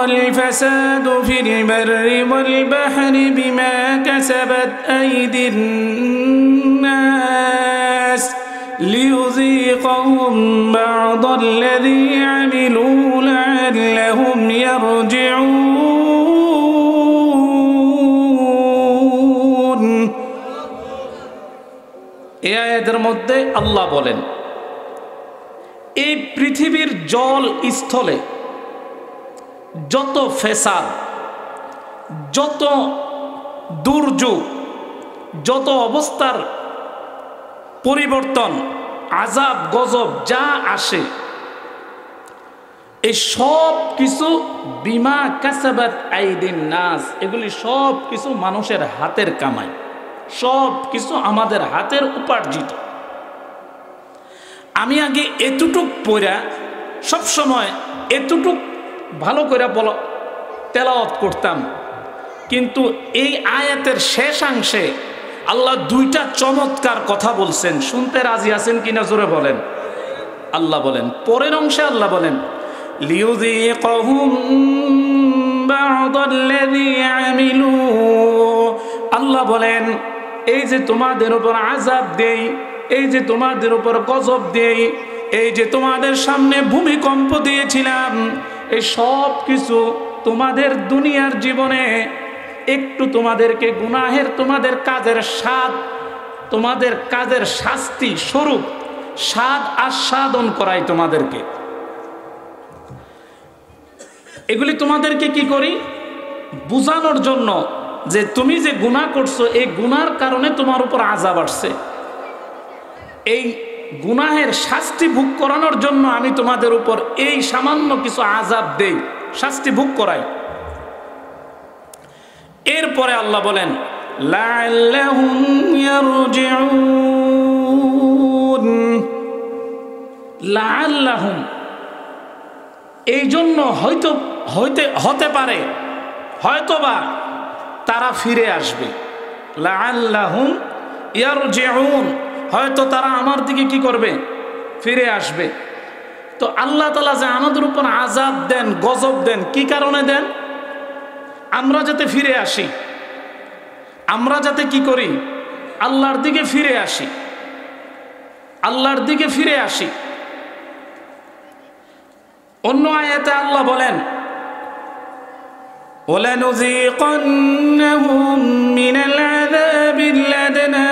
الفساد في البر والبحر بما كسبت أيدي الناس ليذيقهم بعض الذي عملوا لعلهم يرجعون। এই আয়াতের মধ্যে আল্লাহ বলেন, এই পৃথিবীর জল স্থলে যত ফেসাদ, যত দুর্যোগ, যত অবস্থার পরিবর্তন, আযাব গজব যা আসে, এই সব কিছু বিমা কাসাবাত আইদিন নাস, এগুলি সব কিছু মানুষের হাতের কামাই, সব কিছু আমাদের হাতের উপার্জিত। আমি আগে এতটুক পড়া সবসময় এতটুক ভালো করে তেলাওয়াত করতাম, কিন্তু এই আয়াতের শেষাংশে আল্লাহ দুইটা চমৎকার কথা বলছেন। শুনতে রাজি আছেন কিনা জোরে বলেন। আল্লাহ বলেন, পরের অংশে আল্লাহ বলেন, লিয়ুযীকাহুম বা'দাল্লাযী আমিলু, আল্লাহ বলেন এই যে তোমাদের উপর আযাব দেই, এই যে তোমাদের উপর গজব দেই, এই যে তোমাদের সামনে ভূমিকম্প দিয়েছিলাম, এই সব কিছু তোমাদের দুনিয়ার জীবনে একটু তোমাদেরকে গুনাহের, তোমাদের কাজের স্বাদ, তোমাদের কাজের শাস্তি স্বরূপ স্বাদ আস্বাদন করাই তোমাদেরকে। এগুলি তোমাদেরকে কি করি? বুঝানোর জন্য যে তুমি যে গুনাহ করছো, এই গুনার কারণে তোমার উপর আযাব আসছে, এই গুনাহের শাস্তি ভোগ করানোর জন্য আমি তোমাদের উপর এই সামান্য কিছু আযাব দেই, শাস্তি ভোগ করাই। এরপরে আল্লাহ বলেন, লাআল্লাহুম ইয়ারজিউন, লাআল্লাহুম, এই জন্য হতে পারে, হয়তোবা তারা ফিরে আসবে। লাআল্লাহুম ইয়ারজিউন, হয়তো তারা আমার দিকে কি করবে? ফিরে আসবে। তো আল্লাহ তাআলা যে আমাদের উপর আযাব দেন, গজব দেন, কি কারণে দেন? আমরা যাতে ফিরে আসি, আমরা যাতে কি করি? আল্লাহর দিকে ফিরে আসি, আল্লাহর দিকে ফিরে আসি। অন্য আয়াতে আল্লাহ বলেন, ওয়ালানুযীকান্নাহুম মিনাল আযাবিল আদনা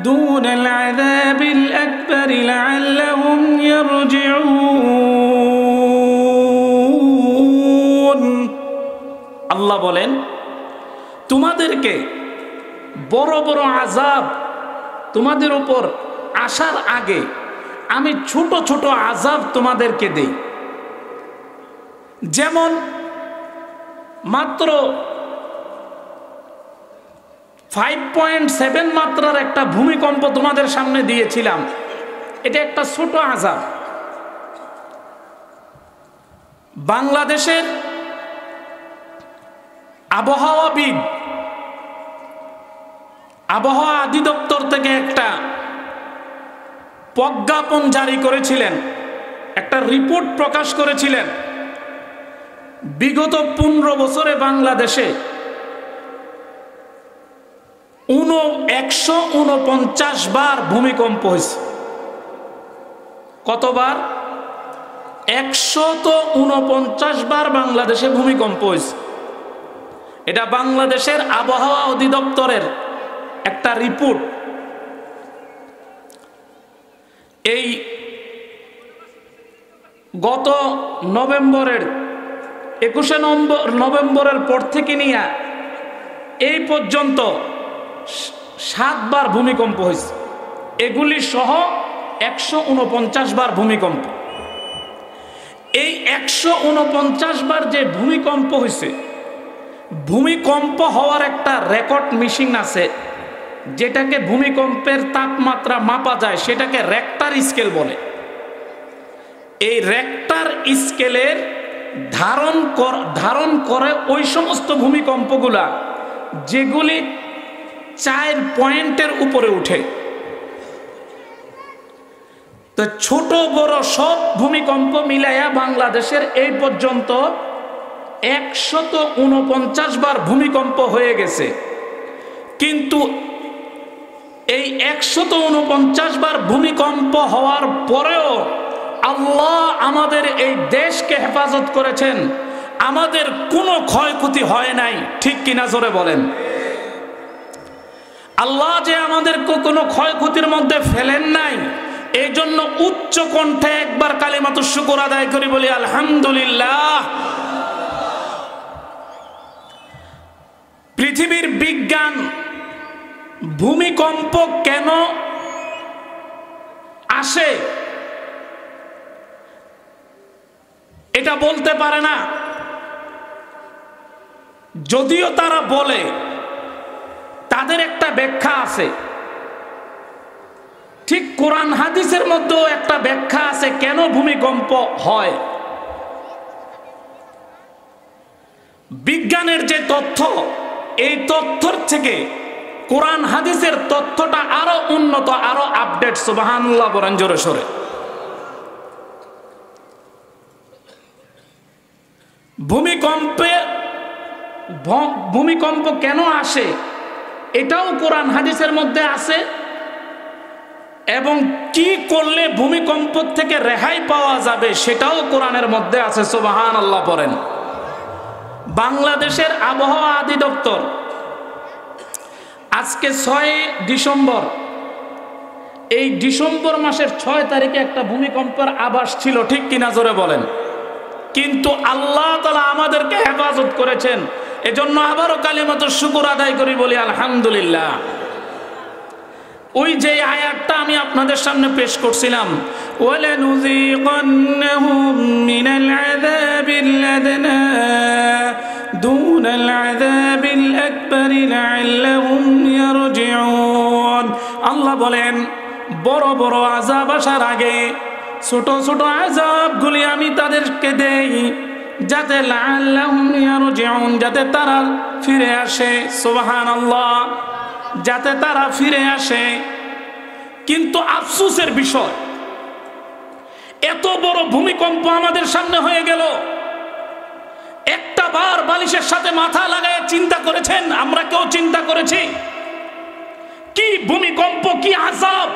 দুনাল আযাবিল আকবার লাআল্লাহুম ইয়ারজিউন। আল্লাহ বলেন, তোমাদেরকে বড় বড় আযাব তোমাদের উপর আসার আগে আমি ছোট ছোট আযাব তোমাদেরকে দেই। যেমন মাত্র 5.7 মাত্রার একটা ভূমিকম্প তোমাদের সামনে দিয়েছিলাম, এটা একটা ছোট আযাব। বাংলাদেশের আবহাওয়াবিদ, আবহাওয়া অধিদপ্তর থেকে একটা প্রজ্ঞাপন জারি করেছিলেন, একটা রিপোর্ট প্রকাশ করেছিলেন। বিগত 15 বছরে বাংলাদেশে 149 বার ভূমিকম্প হয়েছে। কতবার? 149 বার বাংলাদেশে ভূমিকম্প হয়েছে। এটা বাংলাদেশের আবহাওয়া অধিদপ্তরের একটা রিপোর্ট। এই গত নভেম্বরের 21 নভেম্বরের পর থেকে নিয়ে এই পর্যন্ত 7 বার ভূমিকম্প হয়েছে। এগুলি সহ 149 বার ভূমিকম্প। এই 149 বার যে ভূমিকম্প হয়েছে, ভূমিকম্প হওয়ার একটা রেকর্ড মেশিন আছে, যেটাকে ভূমিকম্পের তাপমাত্রা মাপা যায়, সেটাকে রেক্টার স্কেল বলে। এই রেক্টার স্কেলের ধারণ করে ওই সমস্ত ভূমিকম্পগুলা যেগুলি 4 পয়েন্টের উপরে উঠে। তো ছোট বড় সব ভূমিকম্প মিলাইয়া বাংলাদেশের এই পর্যন্ত 149 বার ভূমিকম্প হয়ে গেছে। কিন্তু এই 149 বার ভূমিকম্প হওয়ার পরেও আল্লাহ আমাদের এই দেশকে হেফাজত করেছেন, আমাদের কোনো ক্ষয়ক্ষতি হয় নাই। ঠিক কিনা জোরে বলেন। আল্লাহ যে আমাদেরকে কোনো ক্ষয়ক্ষতির মধ্যে ফেলেন নাই, এই জন্য উচ্চ কণ্ঠে একবার কালিমাতুশ শুকর আদায় করি, বলি আলহামদুলিল্লাহ। পৃথিবীর বিজ্ঞান ভূমিকম্প কেন আসে এটা বলতে পারে না, যদিও তারা বলে তাদের একটা ব্যাখ্যা আছে। ঠিক কোরআন হাদিসের মধ্যেও একটা ব্যাখ্যা আছে কেন ভূমিকম্প হয়। বিজ্ঞানের যে তথ্য, এই তথ্যর থেকে কোরআন হাদিসের তথ্যটা আরো উন্নত, আরো আপডেট। সুবহানাল্লাহ বলেন জোরে সোরে। ভূমিকম্প কেন আসে এটাও কোরআন হাদিসের মধ্যে আছে, এবং কি করলে ভূমিকম্প থেকে রেহাই পাওয়া যাবে সেটাও কোরআনের মধ্যে আছে। সুবহানাল্লাহ পড়েন। বাংলাদেশের আবহাওয়া অধিদপ্তর আজকে 6 ডিসেম্বর, এই ডিসেম্বর মাসের 6 তারিখে একটা ভূমিকম্পের আভাস ছিল। ঠিক কিনা জোরে বলেন। কিন্তু আল্লাহ তাআলা আমাদেরকে হেফাজত করেছেন, এজন্য আবারও কালিমাতুশ শুকর আদায় করি, বলি আলহামদুলিল্লাহ। ওই যে আয়াতটা আমি আপনাদের সামনে পেশ করছিলাম, ওয়ালানুযীকান্নাহুম মিনাল আযাবিল আদনা দুনাল আযাবিল আকবারি লাআল্লাহুম ইয়ারজিউন। আল্লাহ বলেন বড় বড় আযাব আসার আগে ছোট ছোট আযাবগুলি আমি তাদেরকে দেই, যাতে লাআল্লাহুম ইয়ারজিউন, যাতে তারা ফিরে আসে। সুবহানাল্লাহ, যাতে তারা ফিরে আসে। কিন্তু আফসোসের বিষয়, এত বড় ভূমিকম্প আমাদের সামনে হয়ে গেল, একটা বার বালিশের সাথে মাথা লাগায় চিন্তা করেছেন? আমরা কেউ চিন্তা করেছি? কি ভূমিকম্প, কি আযাব,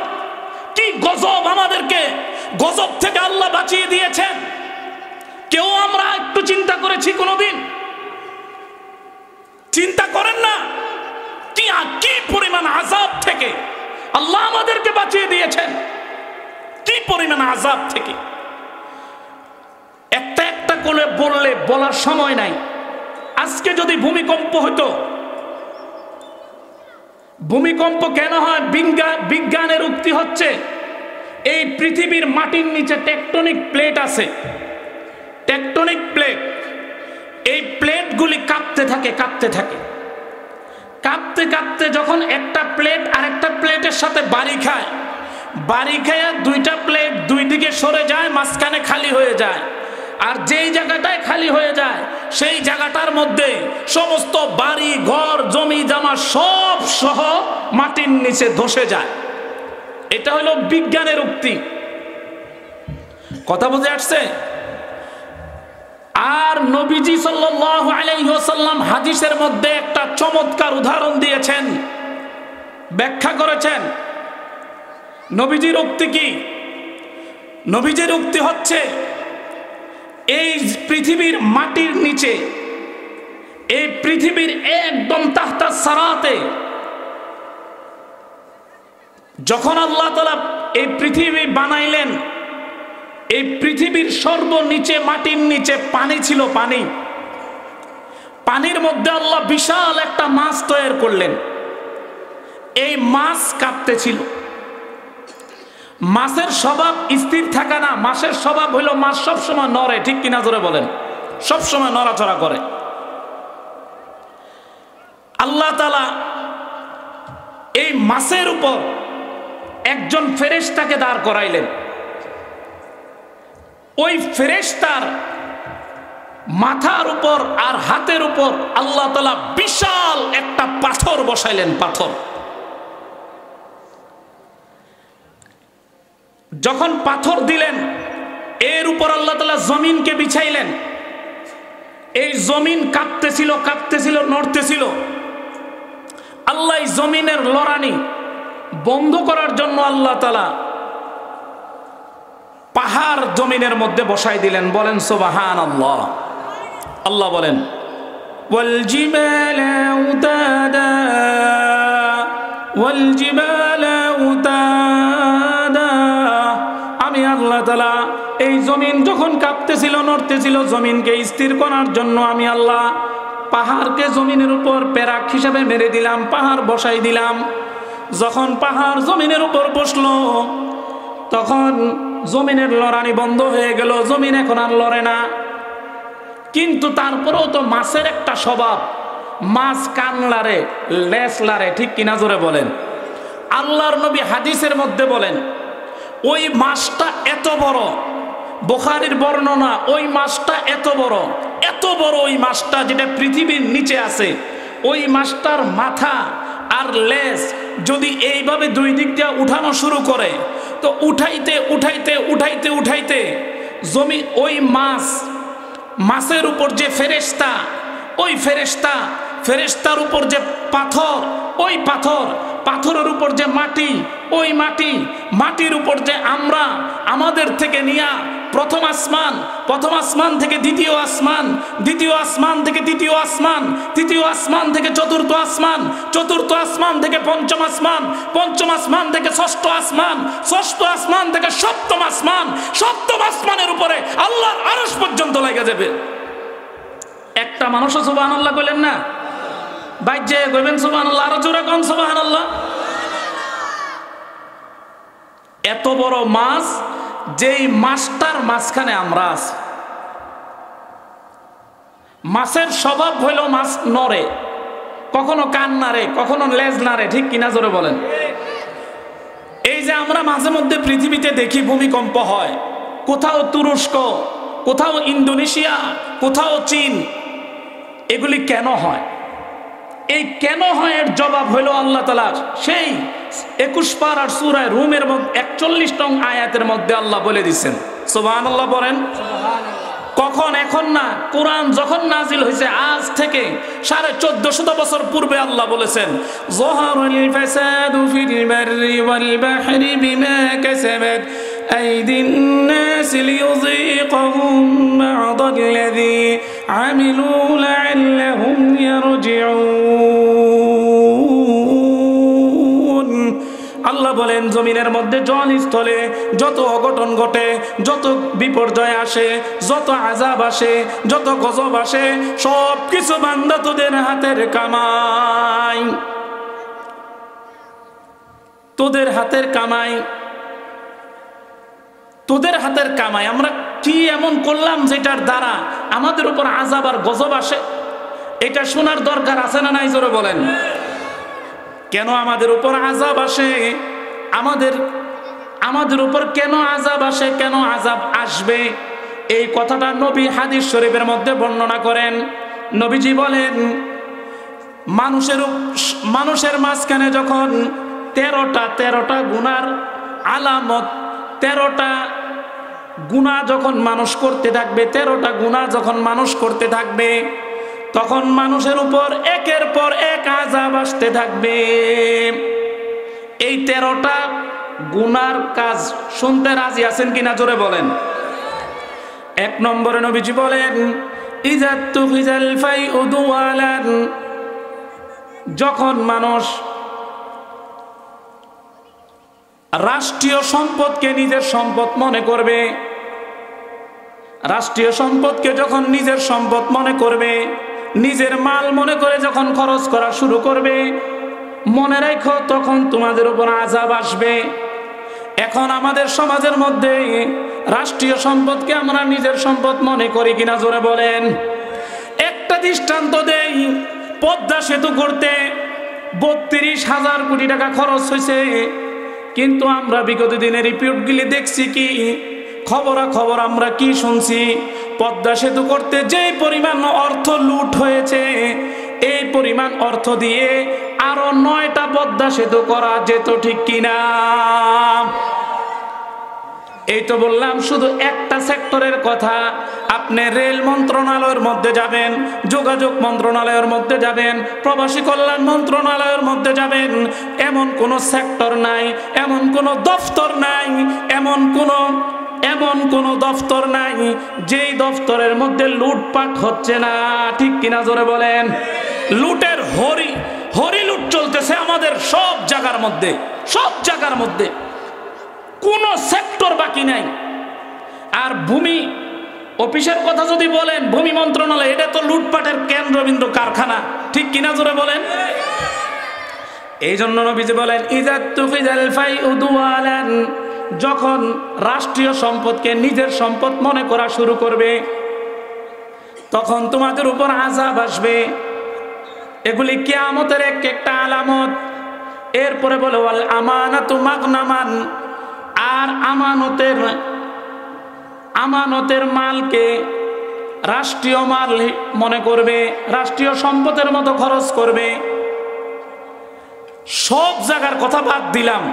কি গজব, আমাদেরকে গজব থেকে আল্লাহ বাঁচিয়ে দিয়েছেন। কেউ আমরা একটু চিন্তা করেছি কোনোদিন? চিন্তা করেন না কি পরিমাণ আযাব থেকে আল্লাহ আমাদেরকে বাঁচিয়ে দিয়েছেন, কি পরিমাণ আযাব থেকে। একটা একটা করে বললে বলার সময় নাই। আজকে যদি ভূমিকম্প হতো, ভূমিকম্প কেন হয়? বিজ্ঞানের উক্তি হচ্ছে এই পৃথিবীর মাটির নিচে টেকটনিক প্লেট আছে, টেকটনিক প্লেট। এই প্লেটগুলি কাঁপতে থাকে, কাঁপতে থাকে, কাঁপতে কাঁপতে যখন একটা প্লেট আরেকটা প্লেটের সাথে বাড়ি খায়, বাড়ি খেয়ে দুইটা প্লেট দুই দিকে সরে যায়, মাঝখানে খালি হয়ে যায়। আর যেই জায়গাটায় খালি হয়ে যায় সেই জায়গাটার মধ্যে সমস্ত বাড়ি ঘর জমি জামা সব সহ মাটির নিচে ধসে যায়। এটা হলো বিজ্ঞানের উক্তি। কথা বুঝে আসছে? আর নবীজি সাল্লাল্লাহু আলাইহি ওয়াসাল্লাম হাদিসের মধ্যে একটা চমৎকার উদাহরণ দিয়েছেন, ব্যাখ্যা করেছেন। নবীজির উক্তি কি? নবীজির উক্তি হচ্ছে এই পৃথিবীর মাটির নিচে, এই পৃথিবীর একদম তাহতা সারাতে যখন আল্লাহ তাআলা এই পৃথিবী বানাইলেন, এই পৃথিবীর সর্বনিচে মাটির নিচে পানি ছিল, পানি। পানির মধ্যে আল্লাহ বিশাল একটা মাছ তৈরি করলেন। এই মাছ কাঁপতেছিল। মাছের স্বভাব স্থির থাকে না, মাছের স্বভাব হইল মাছ সবসময় নড়ে। ঠিক কিনা জোরে বলেন? সবসময় নড়াচড়া করে। আল্লাহ তাআলা এই মাছের উপর একজন ফেরেশতাকে দাঁড় করাইলেন। ওই ফেরেশতার মাথার উপর আর হাতের উপর আল্লাহ তাআলা বিশাল একটা পাথর বসাইলেন, পাথর। যখন পাথর দিলেন, এর উপর আল্লাহ তাআলা জমিনকে বিছাইলেন। এই জমিন কাঁপতেছিল, কাঁপতেছিল, নড়তেছিল। আল্লাহ এই জমিনের লড়ানি বন্ধ করার জন্য আল্লাহ তাআলা পাহাড় জমিনের মধ্যে বসাই দিলেন। বলেন সুবহানাল্লাহ। আল্লাহ বলেন ওয়াল জিবালা উতাদা ওয়াল জিবালা উতাদা। আমি আল্লাহ তাআলা এই জমিন যখন কাঁপতেছিল, নড়তেছিল, জমিনকে স্থির করার জন্য আমি আল্লাহ পাহাড়কে জমিনের উপর পেরাক হিসাবে মেরে দিলাম, পাহাড় বসাই দিলাম। যখন পাহাড় জমিনের উপর বসলো, তখন জমিনের লড়ানি বন্ধ হয়ে গেল, জমিন এখন আর লড়ে না। কিন্তু তারপরেও তো মাছের একটা স্বভাব, মাছ কান লারে, লেজ লারে, ঠিক কিনা জোরে বলেন। আল্লাহর নবী হাদিসের মধ্যে বলেন, ওই মাছটা এত বড়, বুখারীর বর্ণনা, ওই মাছটা এত বড়, এত বড় ওই মাছটা যেটা পৃথিবীর নিচে আছে, ওই মাছটার মাথা আর লেজ যদি এইভাবে দুই দিক দিয়ে উঠানো শুরু করে, তো উঠাইতে উঠাইতে উঠাইতে উঠাইতে জমি ওই মাছের উপর যে ফেরেশতা, ওই ফেরেশতার উপর যে পাথর, ওই পাথরের উপর যে মাটি, ওই মাটির উপর যে আমরা আমাদের থেকে নিয়া প্রথম আসমান থেকে দ্বিতীয় আসমান, দ্বিতীয় আসমান থেকে তৃতীয় আসমান, তৃতীয় আসমান থেকে চতুর্থ আসমান, চতুর্থ আসমান থেকে পঞ্চম আসমান, পঞ্চম আসমান থেকে ষষ্ঠ আসমান, ষষ্ঠ আসমান থেকে সপ্তম আসমান, সপ্তম আসমানের উপরে আল্লাহর আরশ পর্যন্ত লেগে যাবে। একটা মানুষও সুবহানাল্লাহ কইলেন না? বাইজে কইবেন সুবহানাল্লাহ, আরো জোরে কোন সুবহানাল্লাহ। এত বড় মাছ, যেই মাছটার মাঝখানে আমরা আছি। মাছের স্বভাব হইল মাছ নড়ে, কখনো কান নাড়ে, কখনো লেজ নাড়ে, ঠিক কিনা জোরে বলেন। এই যে আমরা মাঝে মধ্যে পৃথিবীতে দেখি ভূমিকম্প হয়, কোথাও তুরস্ক, কোথাও ইন্দোনেশিয়া, কোথাও চীন, এগুলি কেন হয়? এই কেন হয় এর জবাব হইল আল্লাহ তাআলা সেই 21 পারার সূরা রুমের 41 নং আয়াতের মধ্যে আল্লাহ বলে দিচ্ছেন। সুবহানাল্লাহ বলেন। কখন? এখন না, কোরআন যখন নাজিল হয়েছে আজ থেকে 1450 বছর পূর্বে আল্লাহ বলেছেন, যাহারাল ফাসাদু ফিল বাররি ওয়াল বাহরি বিমা কাসাবাত আইদিন নাস লিয়ুযীকাহুম বা'দাল্লাযী আমিলু লা'আল্লাহুম ইয়ারজিউন। আল্লাহ বলেন, জমিনের মধ্যে জলস্থলে যত অঘটন ঘটে, যত বিপর্যয় আসে, যত আযাব আসে, যত গজব আসে, সব কিছু বান্দা তোদের হাতের কামাই, তোদের হাতের কামাই, তোদের হাতের কামাই। আমরা কি এমন করলাম যেটার দ্বারা আমাদের উপর আযাব আর গজব আসে? এটা শোনার দরকার আছে না নাই? জোরে বলেন। কেন আমাদের উপর আযাব আসে? আমাদের উপর কেন আযাব আসে, কেন আযাব আসবে? এই কথাটা নবী হাদিস শরীফের মধ্যে বর্ণনা করেন। নবীজি বলেন, মানুষের মাঝখানে যখন 13টা গুনার আলামত, 13টা গুনাহ যখন মানুষ করতে থাকবে, 13টা গুনাহ যখন মানুষ করতে থাকবে, তখন মানুষের উপর একের পর এক আযাব আসতে থাকবে। এই 13টা গুনার কাজ শুনতে রাজি আছেন কিনা জোরে বলেন। 1 নম্বরে নবীজি বলেন, ইযাতুখিজাল ফাইউ দুওয়ালান, যখন মানুষ রাষ্ট্রীয় সম্পদকে নিজের সম্পদ মনে করবে, রাষ্ট্রীয় সম্পদকে যখন নিজের সম্পদ মনে করবে, নিজের মাল মনে করে যখন খরচ করা শুরু করবে, মনে রাখো তখন তোমাদের উপর আযাব আসবে। এখন আমাদের সমাজের মধ্যে রাষ্ট্রীয় সম্পদকে আমরা নিজের সম্পদ মনে করি কিনা জোরে বলেন। একটা দৃষ্টান্ত দেই, পদ্মা সেতু করতে 32,000 কোটি টাকা খরচ হয়েছে, কিন্তু আমরা বিগত দিনের রিপোর্টগুলি দেখছি কি, খবরাখবর আমরা কি শুনছি, পদ্মা সেতু করতে যেই পরিমাণ অর্থ লুট হয়েছে, এই পরিমাণ অর্থ দিয়ে আরো 9টা পদ্মা সেতু করা যেত, ঠিক কিনা? এই তো বললাম শুধু একটা সেক্টরের কথা। আপনি রেল মন্ত্রণালয়ের মধ্যে যাবেন, যোগাযোগ মন্ত্রণালয়ের মধ্যে যাবেন, প্রবাসী কল্যাণ মন্ত্রণালয়ের মধ্যে যাবেন, এমন কোনো সেক্টর নাই, এমন কোনো দফতর নাই, এমন কোনো দফতর নাই যেই দফতরের মধ্যে লুটপাট হচ্ছে না। ঠিক কিনা জোরে বলেন? লুটের হরি লুট চলতেছে আমাদের সব জায়গার মধ্যে, সব জায়গার মধ্যে কোনো সেক্টর বাকি নাই। আর ভূমি অফিসের কথা যদি বলেন, ভূমি মন্ত্রণালয়, এটা তো লুটপাটের কেন্দ্রবিন্দু, কারখানা। ঠিক কিনা জোরে বলেন? এই জন্য নবীজি বলেন, যখন রাষ্ট্রীয় সম্পদকে নিজের সম্পদ মনে করা শুরু করবে, তখন তোমাদের উপর আযাব আসবে। এগুলি কিয়ামতের একটা আলামত। এরপরে বলে ওয়াল আমানাতু মাগনামান, আর আমানতের মালকে রাষ্ট্রীয় মাল মনে করবে, রাষ্ট্রীয় সম্পদের মতো খরচ করবে। সব জায়গার কথা বাদ দিলাম,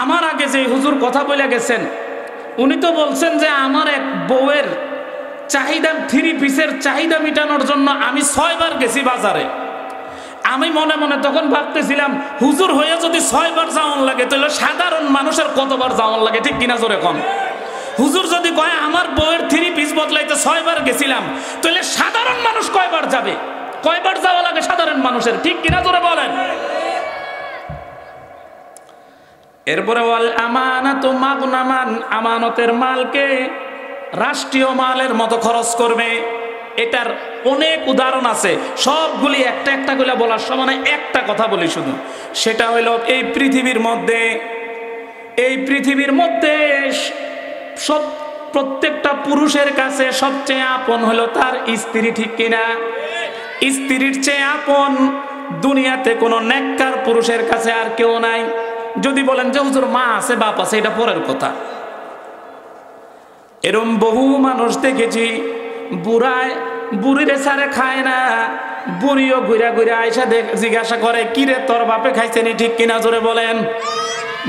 আমার আগে যে হুজুর কথা বলে গেছেন উনি তো বলছেন যে আমার এক বউয়ের চাহিদা, 3 পিসের চাহিদা মেটানোর জন্য আমি 6 বার গেছি বাজারে। আমি মনে মনে তখন ভাবতেছিলাম, হুজুর হয়ে যদি 6 বার যাওয়ান লাগে তাহলে সাধারণ মানুষের কতবার যাওয়ান লাগে? ঠিক কিনা জোরে কম? হুজুর যদি কয় আমার বউয়ের 3 পিস বদলাইতে 6 বার গেছিলাম, তাহলে সাধারণ মানুষ কয়বার যাবে? কয়বার যাওয়া লাগে সাধারণ মানুষের? ঠিক কিনা জোরে বলেন? এরপরে ওয়াল আমানাতু মাগনামান, আমানতের মালকে রাষ্ট্রীয় মালের মতো খরচ করবে। এটার অনেক উদাহরণ আছে, সবগুলি একটা একটা করে বলার সময় একটা কথা বলি শুধু, সেটা হলো এই পৃথিবীর মধ্যে সব প্রত্যেকটা পুরুষের কাছে সবচেয়ে আপন হলো তার স্ত্রী। ঠিক কিনা? স্ত্রীর চেয়ে আপন দুনিয়াতে কোনো নেককার পুরুষের কাছে আর কেউ নাই। যদি বলেন যে হুজুর মা আছে বাপ আছে, এটা পরের কথা। এরম বহু মানুষ দেখেছি, বুড়িরে সারে খায় না, বুড়িও ঘুরা ঘুরা আইসা জিজ্ঞাসা করে কিরে তোর বাপে খাইছেনি? ঠিক কিনা জোরে বলেন?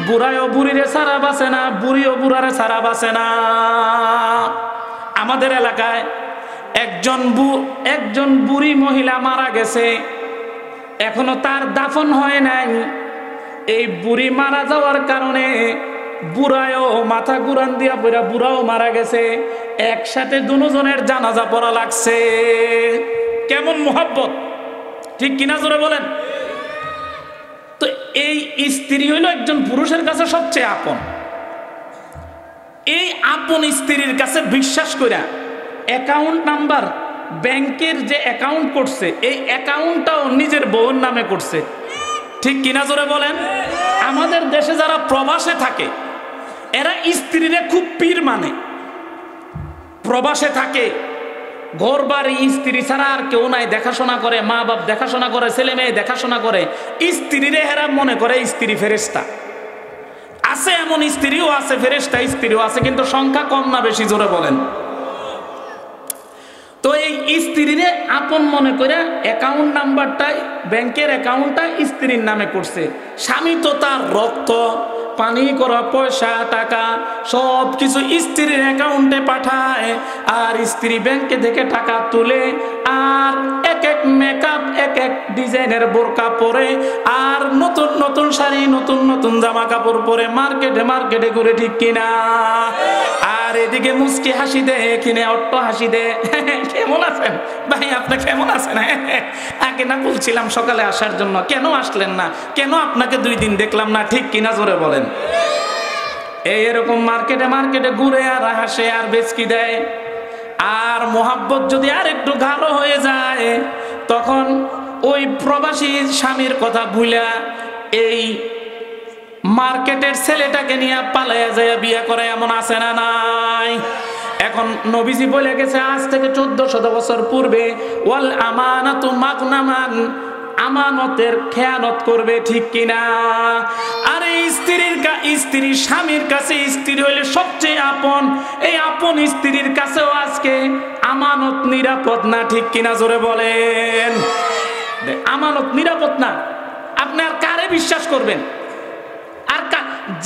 বুড়ায়ও বুড়িরে সারা বাসে না, বুড়িও বুড়ারে সারা বাসে না। আমাদের এলাকায় একজন বুড়ি মহিলা মারা গেছে, এখনো তার দাফন হয় নাই। এই বুড়ি মারা যাওয়ার কারণে বুড়ায়ও মাথা ঘুরান দিয়া পড়া, বুড়াও মারা গেছে, একসাথে দুজনের জানাজা পড়া লাগছে। কেমন মোহাব্বত! ঠিক কিনা জোরে বলেন? তো এই স্ত্রী হইল একজন পুরুষের কাছে সবচেয়ে আপন। এই আপন স্ত্রীর কাছে বিশ্বাস কইরা অ্যাকাউন্ট নাম্বার, ব্যাংকের যে অ্যাকাউন্ট করছে, এই অ্যাকাউন্টটাও নিজের বউর নামে করছে। ঠিক কিনা জোরে বলেন? আমাদের দেশে যারা প্রবাসে থাকে এরা স্ত্রীরে খুব পীর মানে। প্রবাসে থাকে, ঘর বাড়ি স্ত্রী ছাড়া আর কেউ নাই, দেখাশোনা করে, মা বাপ দেখাশোনা করে, ছেলে মেয়ে দেখাশোনা করে। স্ত্রীরে হেরা মনে করে স্ত্রী ফেরেশতা। আছে এমন স্ত্রীও আছে, ফেরেশতা স্ত্রীও আছে, কিন্তু সংখ্যা কম না বেশি? জোরে বলেন। তো এই স্ত্রীরে আপন মনে করে অ্যাকাউন্ট নাম্বারটাই, ব্যাংকের অ্যাকাউন্টটা স্ত্রীর নামে করছে। স্বামী তো তার রক্ত পানি করা পয়সা টাকা সব কিছু স্ত্রীর অ্যাকাউন্টে পাঠায়, আর স্ত্রী ব্যাংকে থেকে টাকা তুলে আর এক এক মেকআপ, এক এক ডিজাইনের বোরকা পরে, আর নতুন নতুন শাড়ি, নতুন নতুন জামা কাপড় পরে মার্কেটে ঘুরে। ঠিক কিনা? আর এদিকে মুস্কি হাসি দে, এখানে অট্ট হাসি দে। কেমন আছেন ভাই? আপনি কেমন আছেন? আগে না বলছিলাম সকালে আসার জন্য, কেন আসলেন না? কেন আপনাকে 2 দিন দেখলাম না? ঠিক কিনা জোরে বলেন? এরকম মার্কেটে ঘুরে আর হাসে আর বেচকি দেয়। আর মোহাব্বত যদি আর একটু গাঢ় হয়ে যায়, তখন ওই প্রবাসী স্বামীর কথা ভুলা এই মার্কেটের ছেলেটাকে নিয়ে পালাইয়া যায় বিয়ে করে। এমন আছে না নাই? এখন নবীজি বলে গেছে আজ থেকে 1400 বছর পূর্বে, ওয়াল আমানাতু মাগনামান, আমানতের খেয়ানত করবে। ঠিক কিনা? আরে স্ত্রী স্বামীর কাছে স্ত্রী হইলে সবচেয়ে আপন, এই আপন স্ত্রীর কাছেও আজকে আমানত নিরাপদ না। ঠিক কিনা জোরে বলেন? আমানত নিরাপদ না। আপনি আর কারে বিশ্বাস করবেন? আর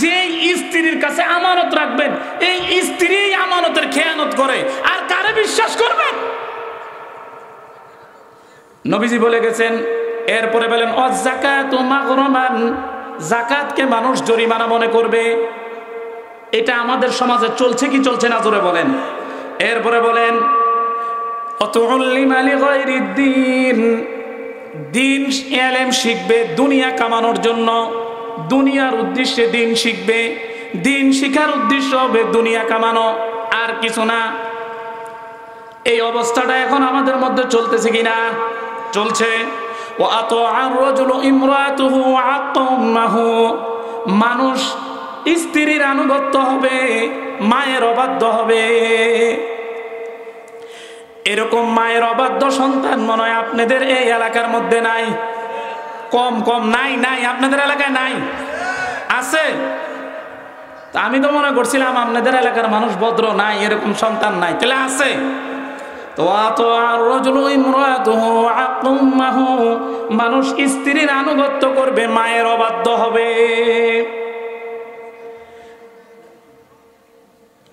যে স্ত্রীর কাছে আমানত রাখবেন এই স্ত্রী আমানতের খেয়ানত করে, আর কারে বিশ্বাস করবেন? নবীজি বলে গেছেন। এরপরে বলেন অযাকাতু মাগরামান, যাকাতকে মানুষ জরিমানা মনে করবে। এটা আমাদের সমাজে চলছে কি চলছে না জোরে বলেন। এরপরে বলেন অতুল্লিমা লিগাইরিদ্দিন, দিন ইলম শিখবে দুনিয়া কামানোর জন্য, দুনিয়ার উদ্দেশ্যে দিন শিখবে, দিন শিখার উদ্দেশ্য হবে দুনিয়া কামানো, আর কিছু না। এই অবস্থাটা এখন আমাদের মধ্যে চলতেছে কিনা? চলছে। মানুষ স্ত্রীর আনুগত্য হবে, মায়ের অবাধ্য হবে। এরকম মায়ের অবাধ্য সন্তান মনে হয় আপনাদের এই এলাকার মধ্যে নাই, কম কম নাই, নাই আপনাদের এলাকায় নাই, আছে? আমি তো মনে করছিলাম আপনাদের এলাকার মানুষ ভদ্র, নাই এরকম সন্তান নাই, তাহলে আছে। মানুষ স্ত্রীর আনুগত্য করবে, মায়ের অবাধ্য হবে।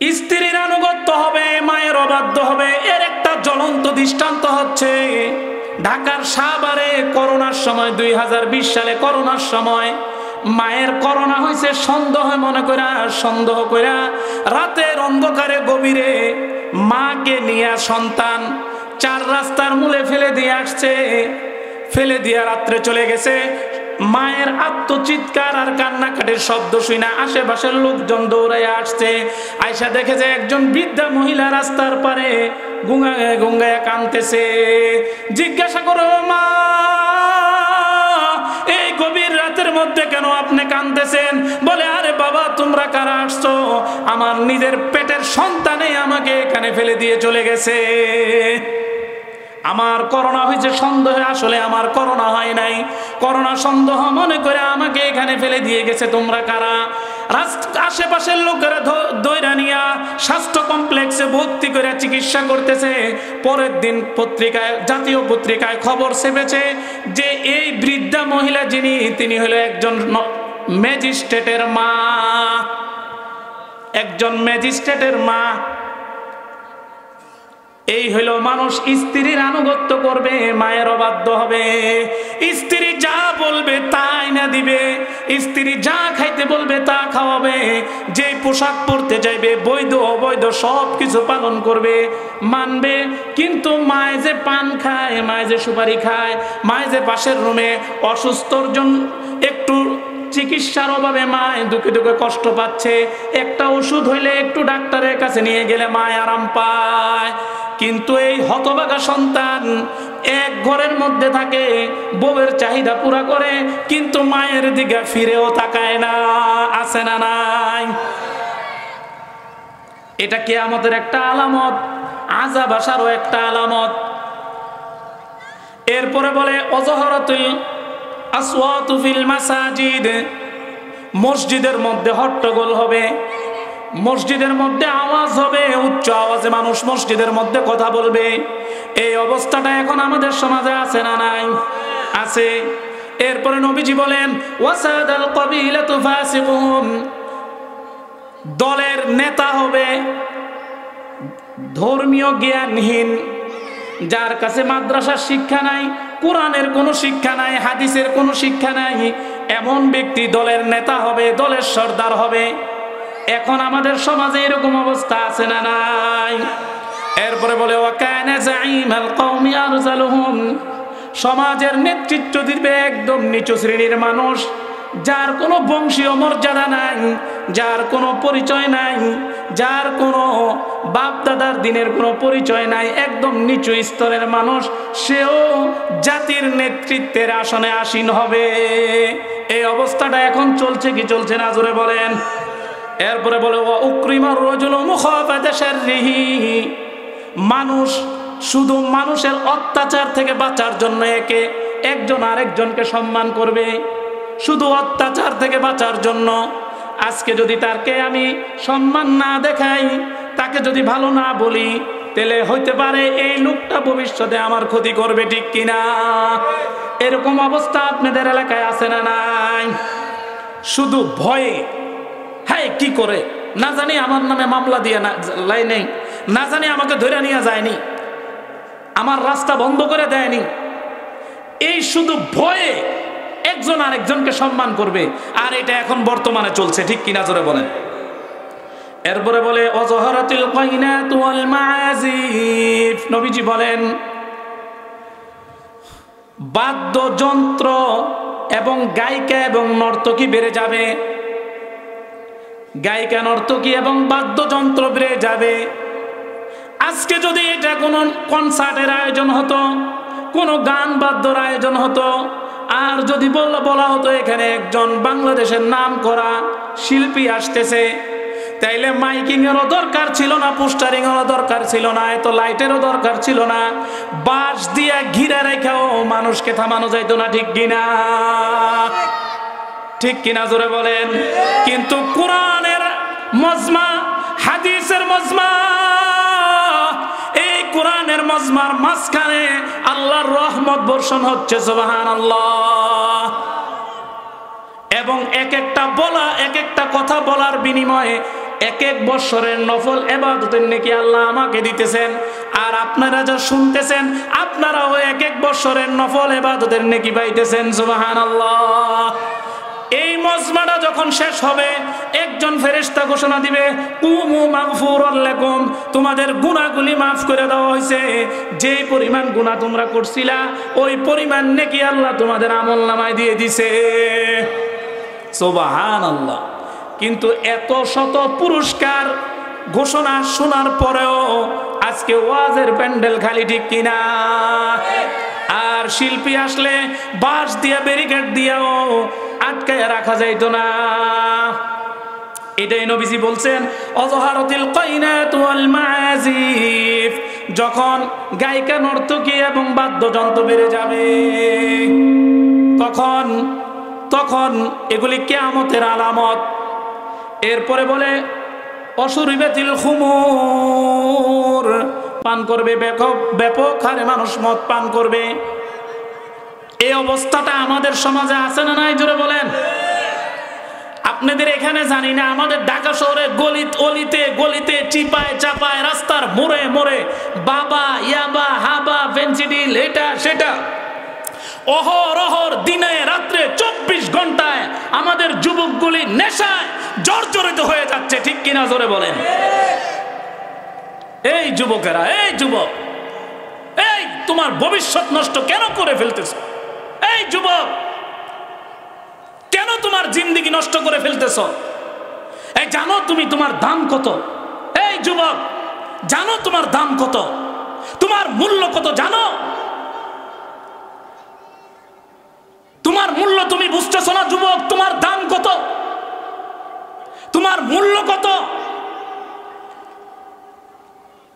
স্ত্রীর আনুগত্য হবে, মায়ের অবাধ্য হবে। এর একটা জ্বলন্ত দৃষ্টান্ত হচ্ছে ঢাকার সাভারে করোনার সময়, 2020 সালে করোনার সময় মায়ের করোনা হয়েছে সন্দেহ মনে করা, সন্দেহ কইরা রাতের অন্ধকারে গভীরে মাকে নিয়ে সন্তান 4 রাস্তার মূলে ফেলে দিয়ে আসছে, ফেলে দিয়ে রাত্রে চলে গেছে। মায়ের আত্মচিৎকার আর কান্নাকাটির শব্দ শুনে আশেপাশের লোকজন দৌড়াইয়া আসছে, আয়সা দেখে যে একজন বৃদ্ধা মহিলা রাস্তার পারে গুঙ্গায় গুঙ্গায় কাঁদতেছে। জিজ্ঞাসা করো মা, এই গভীর রাতের মধ্যে কেন আপনি কাঁদতেছেন? বলে আরে বাবা তোমরা কারা আসছো? আমার নিজের পেটের সন্তানে আমাকে এখানে ফেলে দিয়ে চলে গেছে। আমার করোনা হয়েছে সন্দেহে, আসলে আমার করোনা হয় নাই, করোনা সন্দেহ মনে করে আমাকে এখানে ফেলে দিয়ে গেছে। তোমরা কারা? আশেপাশের লোকেরা দইরা নিয়া স্বাস্থ্য কমপ্লেক্সে ভর্তি করে চিকিৎসা করতেছে। পরের দিন পত্রিকায়, জাতীয় পত্রিকায় খবর ছেপেছে যে এই বৃদ্ধা মহিলা যিনি, তিনি হলো একজন ম্যাজিস্ট্রেটের মা, একজন ম্যাজিস্ট্রেটের মা। এই হলো মানুষ স্ত্রীর আনুগত্য করবে, মায়ের অবাধ্য হবে। স্ত্রী যা বলবে তাই না দিবে, স্ত্রী যা খাইতে বলবে তা খাওয়াবে, যে পোশাক পরতে চাইবে বৈধ অবৈধ সব কিছু পালন করবে, মানবে। কিন্তু মায়ে যে পান খায়, মায়ে যে সুপারি খায়, মায়ে যে পাশের রুমে অসুস্থর জন্য একটু চিকিৎসার অভাবে মায় দুঃখে দুঃখে কষ্ট পাচ্ছে, একটা ওষুধ হইলে একটু ডাক্তারের কাছে নিয়ে গেলে মায় আরাম পায়। কিন্তু এই হতভাগা সন্তান এক ঘরের মধ্যে থাকে, বউয়ের চাহিদা পুরা করে, কিন্তু মায়ের দিকে ফিরেও তাকায় না। আছে না নাই? এটা কিয়ামতের একটা আলামত, আযাব আসারও একটা আলামত। এরপরে বলে অজহরাতুল আসওয়াতু ফিল মাসাজিদ, মসজিদের মধ্যে হট্টগোল হবে, মসজিদের মধ্যে আওয়াজ হবে, উচ্চ আওয়াজে মানুষ মসজিদের মধ্যে কথা বলবে। এই অবস্থাটা এখন আমাদের সমাজে আছে না নাই? আছে। এরপরে নবীজি বলেন ওয়াসাদাল কবিলাতু ফাসিকুন, দলের নেতা হবে ধর্মীয় জ্ঞানহীন, যার কাছে মাদ্রাসার শিক্ষা নাই, কোরআনের কোনো শিক্ষা নাই, হাদিসের কোনো শিক্ষা নাই, এমন ব্যক্তি দলের নেতা হবে, দলের সর্দার হবে। এখন আমাদের সমাজে এরকম অবস্থা আছে না নাই? এরপরে বলে ওয়াকানা যাইমাল কওমি আরজালুহুম, সমাজের নেতৃত্ব দিবে একদম নিচু শ্রেণীর মানুষ, যার কোনো বংশীয় মর্যাদা নাই, যার কোনো পরিচয় নাই, যার কোনো বাপ দাদার দিনের কোনো পরিচয় নাই, একদম নিচু স্তরের মানুষ, সেও জাতির নেতৃত্বের আসনে আসীন হবে। এই অবস্থাটা এখন চলছে কি চলছে না জোরে বলেন। এরপরে বলে ওয়া উকরিমার রাজুলু মুখাফাতা শাররিহি, মানুষ শুধু মানুষের অত্যাচার থেকে বাঁচার জন্য একজন আরেকজনকে সম্মান করবে, শুধু অত্যাচার থেকে বাঁচার জন্য। আজকে যদি তাকে আমি সম্মান না দেখাই, তাকে যদি ভালো না বলি, তাহলে হইতে পারে এই লোকটা ভবিষ্যতে আমার ক্ষতি করবে, ঠিক কিনা? এরকম অবস্থা আপনাদের এলাকায় আছে না নাই? শুধু ভয়ে হ্যাঁ কি করে না জানি আমার নামে মামলা দিয়ে না লাই নেই, না জানি আমাকে ধরে নিয়ে যায়নি, আমার রাস্তা বন্ধ করে দেয়নি। এই শুধু ভয়ে একজন আরেকজনকে সম্মান করবে, আর এটা এখন বর্তমানে চলছে, ঠিক কিনা জোরে বলেন। এরপরে বলে অজহরাতুল কাইনাত ওয়াল মাআজিফ, নবীজি বলেন বাদ্যযন্ত্র এবং গায়িকা এবং নর্তকী বেড়ে যাবে, গায়িকা নর্তকী এবং বাদ্যযন্ত্র বেড়ে যাবে। আজকে যদি এটা কোনো কনসার্টের আয়োজন হতো, কোনো গান বাদ্যর আয়োজন হতো, আর যদি বলা হতো এখানে একজন বাংলাদেশের নাম করা শিল্পী আসতেছে, তাইলে মাইকিং এরও দরকার ছিল না, পোস্টারিং এরও দরকার ছিল না, এত লাইটেরও দরকার ছিল না, বাঁশ দিয়ে ঘিরে রেখেও মানুষকে থামানো যাইতো না, ঠিক কিনা? ঠিক কিনা জোরে বলেন। কিন্তু কোরআনের মজমা, হাদিসের মজমা, এই কোরআনের মজমার মাঝখানে আল্লাহর রহমত বর্ষণ হচ্ছে, সুবহানাল্লাহ। এবং এক একটা কথা বলার বিনিময়ে এক বছরের নফল ইবাদতের নেকি আল্লাহ আমাকে দিতেছেন, আর আপনারা যা শুনতেছেন আপনারাও এক বছরের নফল ইবাদতের নেকি পাইতেছেন, সুবহানাল্লাহ। এই মজমাটা যখন শেষ হবে একজন ফেরেশতা ঘোষণা দিবে কুমু মাগফুরাল লাকুম, তোমাদের গুনাহগুলি মাফ করে দেওয়া হয়েছে, যে পরিমাণ গুনাহ তোমরা করছিলা ওই পরিমাণ নেকি আল্লাহ তোমাদের আমলনামায় দিয়ে দিছে, সুবহানাল্লাহ। কিন্তু এত শত পুরস্কার ঘোষণা শোনার পরেও আজকে ওয়াজের প্যান্ডেল খালি, ঠিক কিনা? আর শিল্পী আসলে বাঁশ দিয়ে ব্যারিকেড দিয়েও আটকায় রাখা যাইতো না। এটাই নবীজি বলছেন অজহারাতুল কাইনাত ওয়াল মাআজিফ, যখন গায়িকা নর্তকী এবং বাদ্যযন্ত্র বেড়ে যাবে তখন এগুলি কিয়ামতের আলামত। এরপরে বলে অশুরিবাতিল খুমুর, পান করবে ব্যাপক হারে মানুষ মদ পান করবে। এই অবস্থাটা আমাদের সমাজে আছে না নাই জোরে বলেন। আপনাদের এখানে জানি না, আমাদের ঢাকা শহরে অলিতে গলিতে চিপায় চাপায় রাস্তার মোড়ে মোড়ে বাবা, ইয়াবা, হাবা, ফেন্সিডিল, এটা সেটা অহরহর দিনে রাত্রে 24 ঘন্টায় আমাদের যুবকগুলি নেশায় জর্জরিত হয়ে যাচ্ছে, ঠিক কিনা জোরে বলেন। এই যুবকেরা, এই যুবক, এই তোমার ভবিষ্যৎ নষ্ট কেন করে ফেলতেছ? এই যুবক, কেন তোমার জিন্দেগি নষ্ট করে ফেলতেছ? এই জানো তুমি তোমার দাম কত? এই যুবক, জানো তোমার দাম কত? তোমার মূল্য কত জানো? তোমার মূল্য তুমি বুঝতেছ না যুবক, তোমার দাম কত, তোমার মূল্য কত?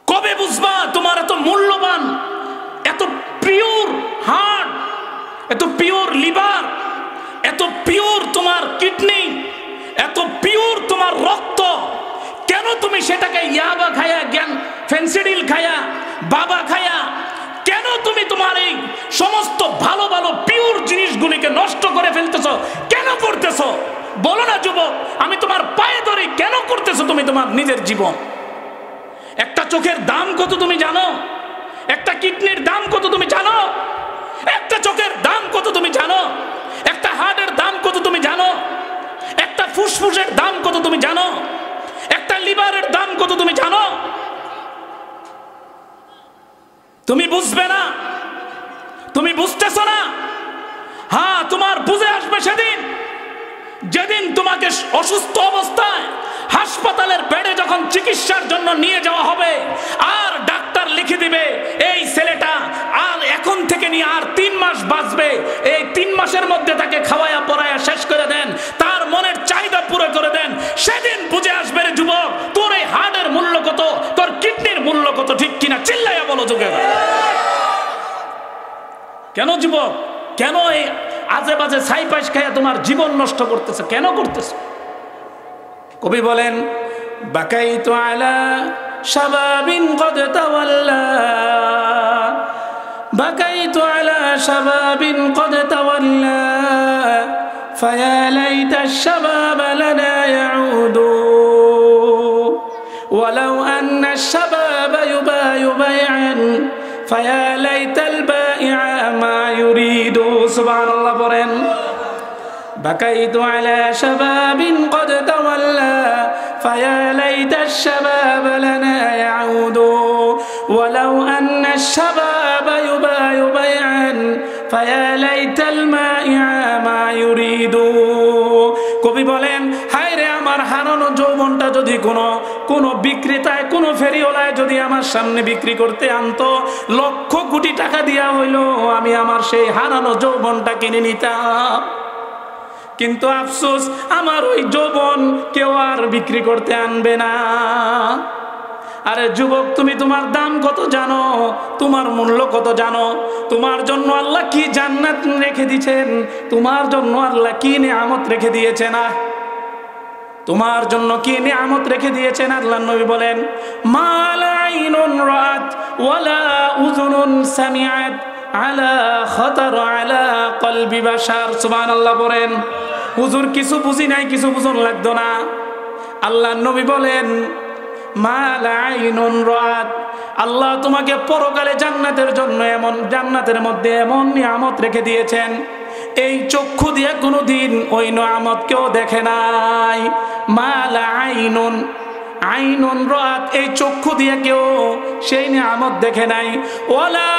কবে বুঝবা তোমার এত মূল্যবান, এত পিওর হার্ট, এত পিওর লিভার, এত পিওর তোমার কিডনি, এত পিওর তোমার রক্ত, কেন তুমি সেটাকে ইয়াবা খায়া, জ্ঞান ফেন্সিডিল খায়া, বাবা খায়া, কেন তুমি তোমার এই সমস্ত ভালো ভালো পিওর জিনিসগুলিকে নষ্ট করে ফেলতেছো? কেন করতেছো বলো না যুবক, আমি তোমার পায়ে ধরি, কেন করতেছো তুমি তোমার নিজের জীবন? একটা চোখের দাম কত তুমি জানো? একটা কিডনির দাম কত তুমি জানো? একটা চোখের দাম কত তুমি জানো? একটা হার্টের দাম কত তুমি জানো? একটা ফুসফুসের দাম কত তুমি জানো? একটা লিভারের দাম কত তুমি জানো? তুমি বুঝবে না, তুমি বুঝতেছো না। হ্যাঁ, তোমার বুঝে আসবে সেদিন, যেদিন তোমাকে অসুস্থ অবস্থায় হাসপাতালের বেডে যখন চিকিৎসার জন্য নিয়ে যাওয়া হবে, আর ডাক্তার লিখে দিবে এই ছেলেটা আর এখন থেকে নিয়ে আর 3 মাস বাঁচবে, এই 3 মাসের মধ্যে তাকে খাওয়ায়া পড়ায়া শেষ করে দেন, তার মনের চাহিদা পুরো করে দেন। সেদিন বুঝে আসবে রে যুবক, তোর এই হার্টের মূল্য কত, তোর কিডনির মূল্য কত, ঠিক কিনা? চিল্লাইয়া বলো যুগে। কেন যুবক, কেন এই আজে বাজে ছাইপাশ খাইয়া তোমার জীবন নষ্ট করতেছে? কেন করতেছে? কবি বলেন বাকাইতু আলা শাবাবিন কদ তাওয়াল্লা, বাকাইতু আলা শাবাবিন কদ তাওয়াল্লা فيا ليت الشباب لنا يعود ولو أن الشباب يبايع بيعا فيا ليت البائع ما يريد سبحان الله বলেন بكيت على شباب قد تولى فيا ليت الشباب لنا يعود ولو أن الشباب يبايع بيعا فيا ليت المائع ما يريد কবি বলেন হায় রে আমার হারানো যৌবনটা যদি কোনো বিক্রেতায় কোনো ফেরিওয়ালায় যদি আমার সামনে বিক্রি করতে আনতো লক্ষ কোটি টাকা দিয়া হইলো আমি আমার সেই হারানো যৌবনটা কিনে নিতাম কিন্তু আফসোস আমার ওই যৌবন কেউ আর বিক্রি করতে আনবে না আরে যুবক তুমি তোমার দাম কত জানো তোমার মূল্য কত জানো তোমার জন্য আল্লাহ কি জান্নাত রেখে দিয়েছেন তোমার জন্য আল্লাহ কি নিয়ামত রেখে দিয়েছেন তোমার জন্য কি নিয়ামত রেখে দিয়েছেন আল্লাহর নবী বলেন মা লা আইনুন রাআত ওয়ালা উযুনুন সামিআত আলা খাতার আলা কলবি বাশার সুবহানাল্লাহ বলেন হুজুর কিছু বুঝি নাই কিছু বুঝন লাগতো না আল্লাহর নবী বলেন মা লা আইনুন রাআত আল্লাহ তোমাকে পরকালে জান্নাতের জন্য এমন জান্নাতের মধ্যে এমন নিয়ামত রেখে দিয়েছেন এই চক্ষু দিয়ে কোনোদিন ওই নিয়ামত কেউ দেখে নাই মা লা আইনুন রাআত এই চক্ষু দিয়ে কেউ সেই নিয়ামত দেখে নাই ওয়ালা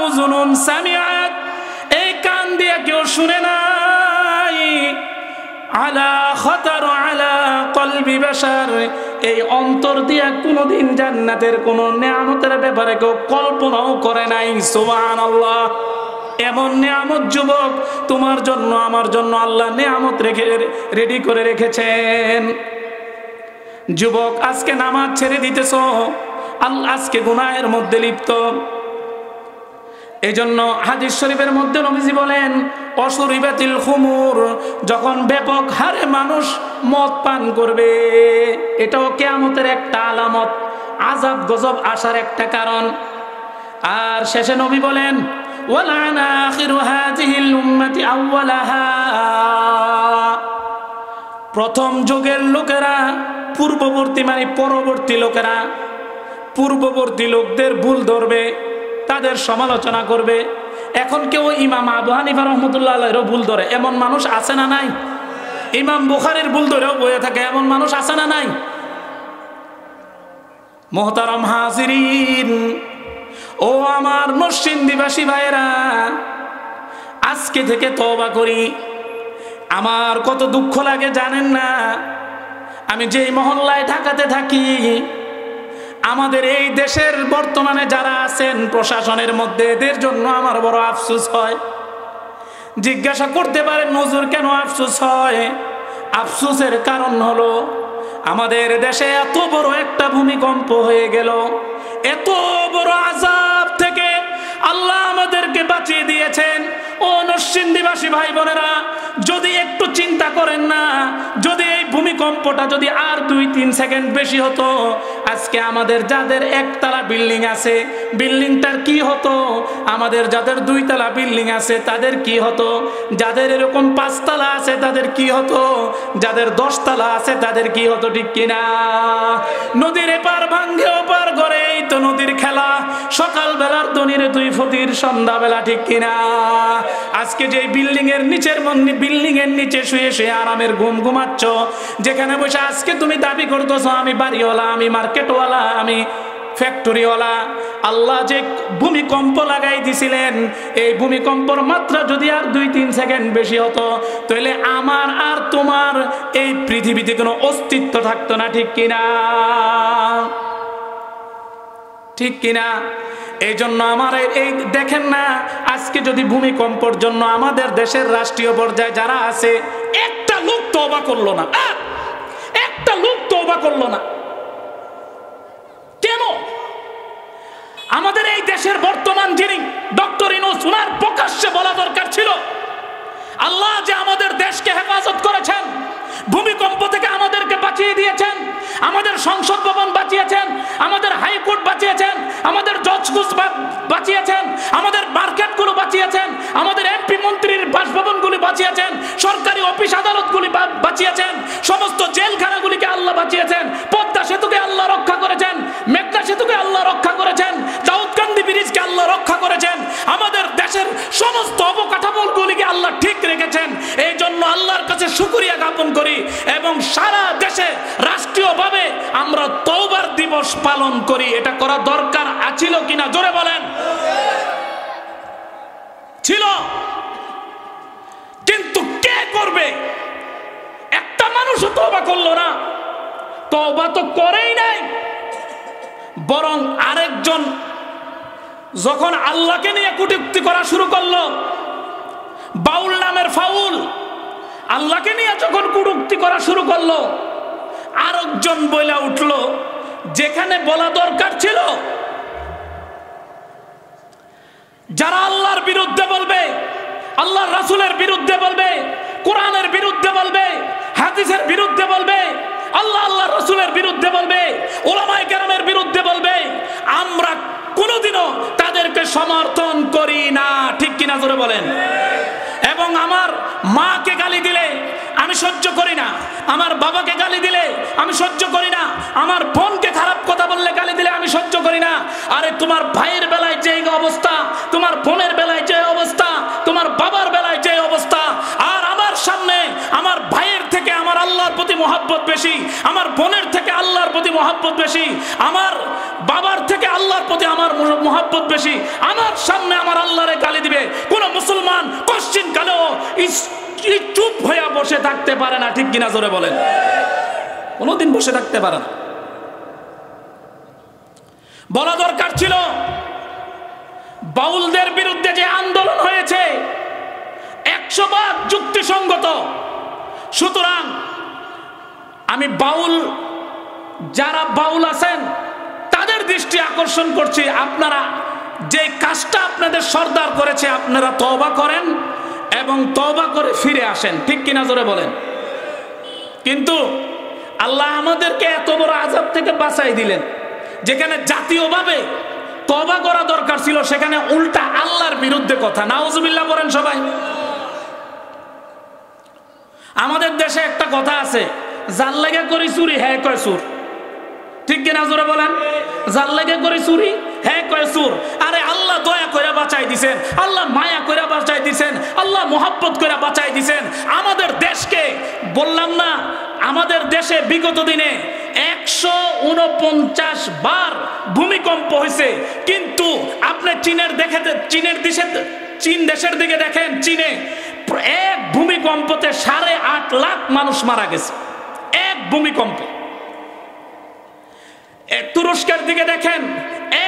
উযুনুন সামিআত এই কান দিয়ে কেউ শুনে নাই আলা খাতার আলা কলবি বাশার এই অন্তর দিয়া কোনোদিন জান্নাতের কোন নিয়ামতের ব্যাপারে কেউ কল্পনাও করে নাই সুবহানাল্লাহ এমন নিয়ামত যুবক তোমার জন্য আমার জন্য আল্লাহ নিয়ামত রেডি করে রেখেছেন যুবক আজকে নামাজ ছেড়ে দিতেছো আল্লাহ আজকে গুনাহের মধ্যে লিপ্ত এজন্য হাদিস শরীফের মধ্যে নবীজি বলেন অশুরিবাতিল খুমুর যখন ব্যাপক হারে মানুষ মদ পান করবে এটাও কিয়ামতের একটা আলামত আযাব গজব আসার একটা কারণ আর শেষে নবী বলেন ওয়ালানা আখিরু হাযিহিল উম্মতি আউওয়ালাহা প্রথম যুগের লোকেরা পূর্ববর্তী মানে পরবর্তী লোকেরা পূর্ববর্তী লোকদের ভুল ধরবে তাদের সমালোচনা করবে এখন কেউ ইমাম আবু হানিফা রাহমাতুল্লাহ আলাইহির ভুল ধরে এমন মানুষ আছে না নাই ইমাম বুখারীর ভুল ধরেও বয়ে থাকে এমন মানুষ আছে না নাই মুহতারাম হাজিরিন ও আমার নরসিংদীবাসী ভাইরা আজকে থেকে তওবা করি আমার কত দুঃখ লাগে জানেন না আমি যেই মহল্লায় ঢাকাতে থাকি আমাদের এই দেশের বর্তমানে যারা আছেন প্রশাসনের মধ্যে এদের জন্য আমার বড় আফসোস হয় জিজ্ঞাসা করতে পারেন হুজুর কেন আফসোস হয় আফসোসের কারণ হলো আমাদের দেশে এত বড় একটা ভূমিকম্প হয়ে গেল এত বড় আযাব থেকে আল্লাহ আমাদেরকে বাঁচিয়ে দিয়েছেন ও নরসিংদীবাসী ভাই বোনেরা যদি একটু চিন্তা করেন না যদি এই ভূমিকম্পটা যদি আর 2-3 সেকেন্ড বেশি হতো আজকে আমাদের যাদের একতলা বিল্ডিং আছে বিল্ডিংটার কি হতো আমাদের যাদের 2 তলা বিল্ডিং আছে তাদের কি হতো যাদের এরকম 5 তলা আছে তাদের কি হতো যাদের 10 তলা আছে তাদের কি হতো ঠিক কিনা নদীর এপার ভাঙ্গে ওপার করে এই তো নদীর খেলা সকাল বেলার দনির দুই ফতির সন্ধ্যা বেলা ঠিক কিনা আজকে যে বিল্ডিং এর নিচের বিল্ডিং এর নিচে শুয়ে শুয়ে আরামের ঘুম ঘুমাচ্ছ যেখানে বসে আজকে তুমি দাবি করতেছো আমি বাড়িওয়ালা আমি মার্কেটওয়ালা আমি ফ্যাক্টরিওয়ালা আল্লাহ যে ভূমিকম্প লাগাই দিছিলেন এই ভূমিকম্পর মাত্রা যদি আর 2-3 সেকেন্ড বেশি হতো তাহলে আমার আর তোমার এই পৃথিবীতে কোনো অস্তিত্ব থাকতো না ঠিক কিনা ঠিক কিনা এই জন্য আমার এই দেখেন না আজকে যদি ভূমিকম্পর জন্য আমাদের দেশের রাষ্ট্রীয় পর্যায়ে যারা আছে একটা লোক তওবা করলো না একটা লোক তওবা করলো না কেন আমাদের এই দেশের বর্তমান যিনি ডক্টর ইউনূস উনার প্রকাশ্যে বলা দরকার ছিল আল্লাহ যে আমাদের দেশকে হেফাজত করেছেন ভূমিকম্প থেকে আমাদেরকে বাঁচিয়ে দিয়েছেন আমাদের সংসদ ভবন বাঁচিয়েছেন আমাদের হাইকোর্ট বাঁচিয়েছেন আমাদের জজগুলো বাঁচিয়েছেন আমাদের মার্কেটগুলো বাঁচিয়েছেন আমাদের এমপি মন্ত্রীর বাসভবন উদযাপন করি এবং সারা দেশে রাষ্ট্রীয়ভাবে আমরা তওবার দিবস পালন করি। এটা করা দরকার আছিল কিনা জোরে বলেন? ছিল। কিন্তু কে করবে? একটা মানুষও তওবা করলো না। তওবা তো করেই নাই, বরং আরেকজন যখন আল্লাহকে নিয়ে কটূক্তি করা শুরু করলো, বাউল নামের ফাউল আল্লাহকে নিয়ে যখন কটূক্তি করা শুরু করলো, আরেকজন বইলা উঠলো যেখানে বলা দরকার ছিল যারা আল্লাহর বিরুদ্ধে বলবে, আল্লাহর রাসূলের বিরুদ্ধে বলবে, কোরআনের বিরুদ্ধে বলবে, হাদিসের বিরুদ্ধে বলবে, আল্লাহ আল্লাহর রাসূলের বিরুদ্ধে বলবে, উলামায়ে কেরামের বিরুদ্ধে বলবে, আমরা কোনোদিনও তাদেরকে সমর্থন করি না। ঠিক কিনা জোরে বলেন? এবং আমার মাকে গালি দিলে আমি সহ্য করি না, আমার বাবাকে গালি দিলে আমি সহ্য করি না, আমার বোনকে খারাপ কথা বললে গালি দিলে আমি সহ্য করি না। আরে তোমার ভাইয়ের বেলায় যে অবস্থা, তোমার বোনের বেলায় যে অবস্থা, তোমার বাবার বেলায় যে অবস্থা, আর আমার সামনে আমার ভাইয়ের থেকে আমার আল্লাহর প্রতি মহব্বত বেশি, আমার বোনের থেকে আল্লাহর প্রতি মহব্বত বেশি, আমার বাবার থেকে আল্লাহর প্রতি আমার মহব্বত বেশি, আমার সামনে আমার আল্লাহরে গালি দিবে কোন মুসলমান কোশ্চিন কালেও চুপ হয়ে বসে থাকতে পারে না। ঠিক কিনা জোরে বলেন? কোনোদিন বসে থাকতে পারে না। বলা দরকার ছিল বাউলদের বিরুদ্ধে যে আন্দোলন হয়েছে 100% যুক্তিসঙ্গত। সুতরাং আমি বাউল, যারা বাউল আছেন তাদের দৃষ্টি আকর্ষণ করছি, আপনারা যে কাজটা আপনাদের সর্দার করেছে আপনারা তওবা করেন এবং তওবা করে ফিরে আসেন। ঠিক কিনা জোরে বলেন? কিন্তু আল্লাহ আমাদেরকে এত বড় আযাব থেকে বাঁচাই দিলেন, যেখানে জাতীয়ভাবে তওবা করা দরকার ছিল সেখানে উল্টা আল্লাহর বিরুদ্ধে কথা। নাউজুবিল্লাহ বলেন সবাই। আমাদের দেশে একটা কথা আছে, যার লাগা করি চুরি হ্যাঁ কয় চুর। ঠিক কিনা জোরে বলেন? যার লাগা করি চুরি হ্যাঁ কয় চুর। আরে আল্লাহ দয়া করে বাঁচাই দিছেন, আল্লাহ মায়া করে বাঁচাই দিছেন, আল্লাহ মোহাব্বত করে বাঁচাই দিছেন। আমাদের দেশকে বললাম না, আমাদের দেশে বিগত দিনে 149 বার ভূমিকম্প হয়েছে, কিন্তু আপনি চীন দেশের দিকে দেখেন, চীনে এক ভূমিকম্পতে 8.5 লাখ মানুষ মারা গেছে, এক ভূমিকম্পে। তুরস্কের দিকে দেখেন,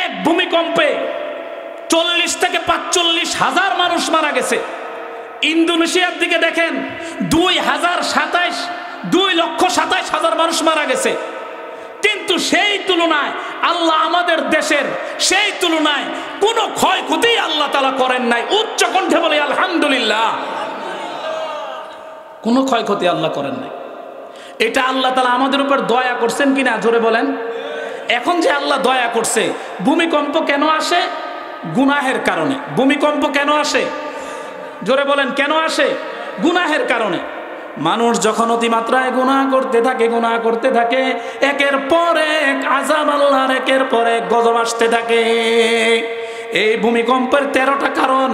এক ভূমিকম্পে 40 থেকে 45 হাজার মানুষ মারা গেছে। ইন্দোনেশিয়ার দিকে দেখেন 2,27,000 মানুষ মারা গেছে। কিন্তু সেই তুলনায় আল্লাহ আমাদের দেশের সেই তুলনায় কোনো ক্ষয়ক্ষতি আল্লাহ তাআলা করেন নাই। উচ্চ কণ্ঠে বলে আলহামদুলিল্লাহ। কোনো ক্ষয়ক্ষতি আল্লাহ করেন নাই। এটা আল্লাহ তাআলা আমাদের উপর দয়া করছেন কিনা জোরে বলেন? এখন যে আল্লাহ দয়া করছে, ভূমিকম্প কেন আসে? গুনাহের কারণে। ভূমিকম্প কেন আসে? জোরে বলেন কেন আসে? গুনাহের কারণে। মানুষ যখন অতিমাত্রায় গুনাহ করতে থাকে, একের পর এক আযাব আল্লাহর একের পর এক গজব আসতে থাকে। এই ভূমিকম্পের 13টা কারণ,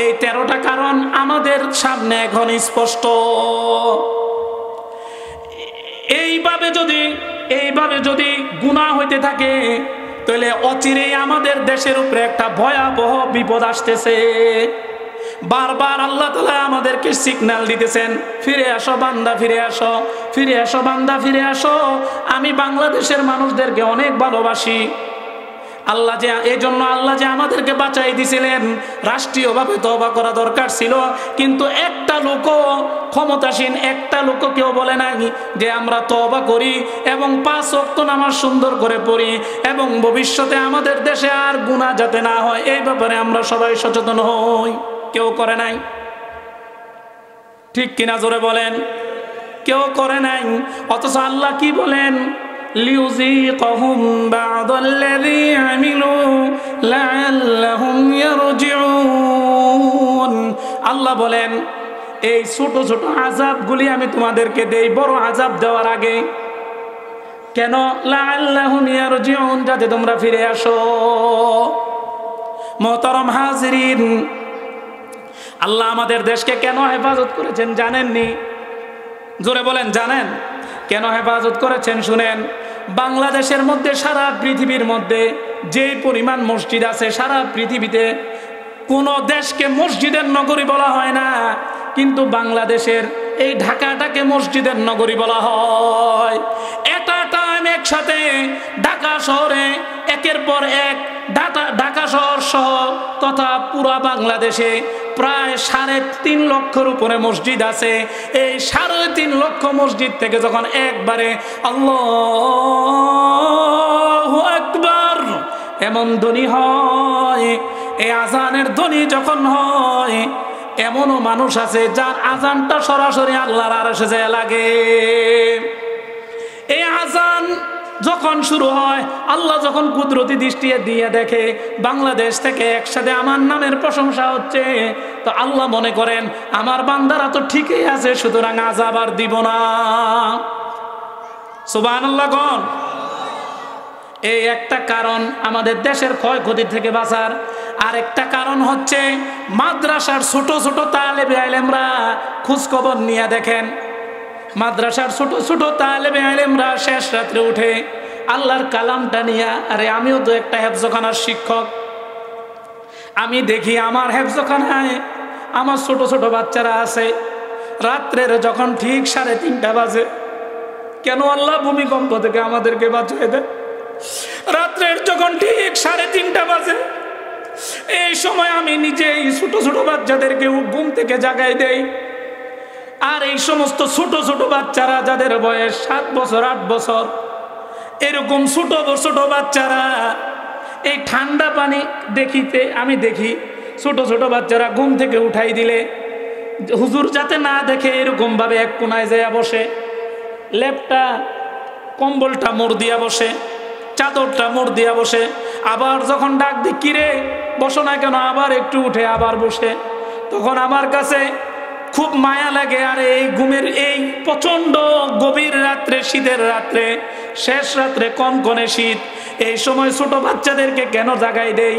এই 13টা কারণ আমাদের সামনে এখন স্পষ্ট। এইভাবে যদি গুনাহ হইতে থাকে তাহলে অচিরেই আমাদের দেশের উপরে একটা ভয়াবহ বিপদ আসতেছে। বারবার আল্লাহ তাআলা আমাদেরকে সিগন্যাল দিতেছেন, ফিরে আসো বান্দা, ফিরে আসো, ফিরে আসো বান্দা, ফিরে আসো। আমি বাংলাদেশের মানুষদেরকে অনেক ভালোবাসি। আল্লাহ যে এই জন্য আল্লাহ যে আমাদেরকে বাঁচাই দিছিলেন। রাষ্ট্রীয়ভাবে তওবা করা দরকার ছিল, কিন্তু একটা লোকও, ক্ষমতাসীন একটা লোকও কেউ বলে নাই যে আমরা তওবা করি এবং 5 ওয়াক্ত নামাজ সুন্দর করে পড়ি এবং ভবিষ্যতে আমাদের দেশে আর গুনাহ যাতে না হয় এই ব্যাপারে আমরা সবাই সচেতন হই। কেউ করে নাই। ঠিক কিনা জোরে বলেন? কেউ করে নাই। অথচ আল্লাহ কি বলেন? লিউযীকাহুম বা'দাল্লাযী আমিলু লাআল্লাহুম ইয়ারজিউন। আল্লাহ বলেন এই ছোট ছোট আযাবগুলি আমি তোমাদেরকে দেই বড় আযাব দেওয়ার আগে। কেন? লাআল্লাহুম ইয়ারজিউন, যাতে তোমরা ফিরে আসো। মুহতারাম হাজিরিন, আল্লাহ আমাদের দেশকে কেন হেফাজত করেছেন জানেননি? জোরে বলেন জানেন কেন হেফাজত করেছেন? শুনেন, বাংলাদেশের মধ্যে সারা পৃথিবীর মধ্যে যে পরিমাণ মসজিদ আছে, সারা পৃথিবীতে কোনো দেশকে মসজিদের নগরী বলা হয় না, কিন্তু বাংলাদেশের এই ঢাকাটাকে মসজিদের নগরী বলা হয়। এটা টাইম একসাথে ঢাকা শহরে একের পর এক ঢাকা শহর সহ তথা পুরা বাংলাদেশে প্রায় 3.5 লক্ষের উপরে মসজিদ আছে। এই 3.5 লক্ষ মসজিদ থেকে যখন একবারে আল্লাহু আকবার এমন ধ্বনি হয়, এই আজানের ধ্বনি যখন হয়, এমনও মানুষ আছে যার আজানটা সরাসরি আল্লাহর আরশে যায় লাগে। এই আজান যখন শুরু হয়, আল্লাহ যখন কুদরতি দৃষ্টি দিয়ে দেখে বাংলাদেশ থেকে একসাথে আমার নামের প্রশংসা হচ্ছে, তো আল্লাহ মনে করেন আমার বান্দারা তো ঠিকই আছে, সুতরাং আযাব আর দিব না। সুবহানাল্লাহ কোন? এই একটা কারণ আমাদের দেশের ক্ষয়ক্ষতি থেকে বাঁচার। আরেকটা কারণ হচ্ছে মাদ্রাসার ছোট ছোট তালেবে ইলমরা খোঁজখবর নিয়ে দেখেন, মাদ্রাসার ছোট ছোট তালেবে ইলমরা শেষ রাত্রে উঠে আল্লাহর কালামটা নিয়ে, আরে আমিও তো একটা হেফজখানার শিক্ষক, আমি দেখি আমার হেফজখানায় আমার ছোট ছোট বাচ্চারা আছে, রাত্রের যখন ঠিক 3:30 বাজে, কেন আল্লাহ ভূমিকম্প থেকে আমাদেরকে বাঁচিয়ে দেয়? রাত্রের যখন ঠিক 3:30 বাজে, এই সময় আমি নিজেই ছোট ছোট বাচ্চাদেরকে ঘুম থেকে জাগাই দেই। আর এই সমস্ত ছোট ছোট বাচ্চারা যাদের বয়স 7 বছর 8 বছর, এরকম ছোট ছোট বাচ্চারা এই ঠান্ডা পানি আমি দেখি ছোট ছোট বাচ্চারা ঘুম থেকে উঠাই দিলে হুজুর যাতে না দেখে এরকম ভাবে এক কোনায় যায় বসে, লেপটা কম্বলটা মোড় দিয়া বসে, চাদরটা মোড় দিয়া বসে, আবার যখন ডাক দি কিরে বসো না কেন, আবার একটু উঠে আবার বসে। তখন আমার কাছে খুব মায়া লাগে। আর এই ঘুমের এই প্রচন্ড গভীর রাত্রে, শীতের রাত্রে, শেষ রাত্রে কনকনে শীত, এই সময় ছোট বাচ্চাদেরকে কেন জাগাই দেই?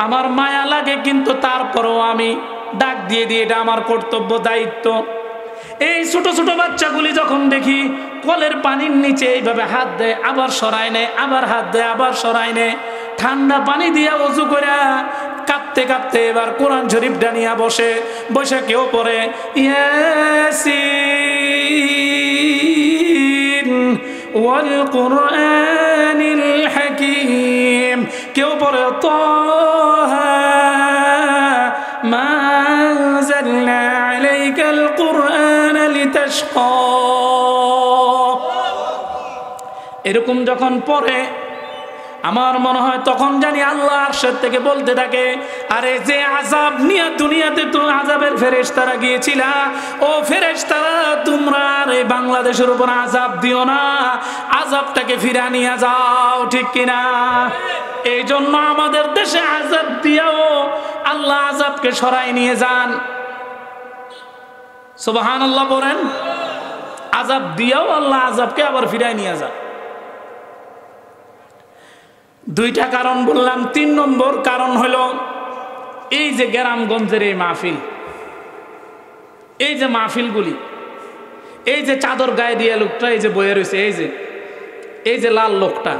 আমার মায়া লাগে, কিন্তু তারপরও আমি ডাক দিয়ে দিই, এটা আমার কর্তব্য, দায়িত্ব। এই ছোট ছোট বাচ্চাগুলি যখন দেখি কলের পানির নিচে এইভাবে হাত দেয়, আবার সরাই নেয়, আবার হাত দেয়, আবার সরাই নেয়, ঠান্ডা পানি দিয়া ওযু করে কাঁপতে কাঁপতে এবার কোরআন শরীফ ডানিয়া বসে কেউ পড়ে ইয়াসিন ওয়াল কুরআনিল হাকীম, কেউ পড়ে তাহা মা আনজালনা আলাইকাল কুরআন লিতাশকা। এরকম যখন পড়ে আমার মনে হয় তখন জানি আল্লাহ আরশের থেকে বলতে থাকে, আরে যে আযাব নিয়ে দুনিয়াতে তো আযাবের ফেরেশতারা গিয়েছিলা, ও ফেরেশতারা তোমরা আর এই বাংলাদেশের উপর আযাব দিও না, আযাবটাকে ফিরা নিয়ে যাও, ঠিক কিনা? এই জন্য আমাদের দেশে আযাব দিও, আল্লাহ আযাবকে সরাই নিয়ে যান। সুবহানাল্লাহ বলেন। আযাব দিও আল্লাহ আযাবকে আবার ফিরাই নিয়ে যান। দুইটা কারণ বললাম। 3 নম্বর কারণ হলো এই যে গ্রামগঞ্জের এই মাহফিল, এই যে মাহফিলগুলি, এই যে চাদর গায়ে দিয়ে লোকটা এই যে বয়ে রয়েছে, এই যে লাল লোকটা,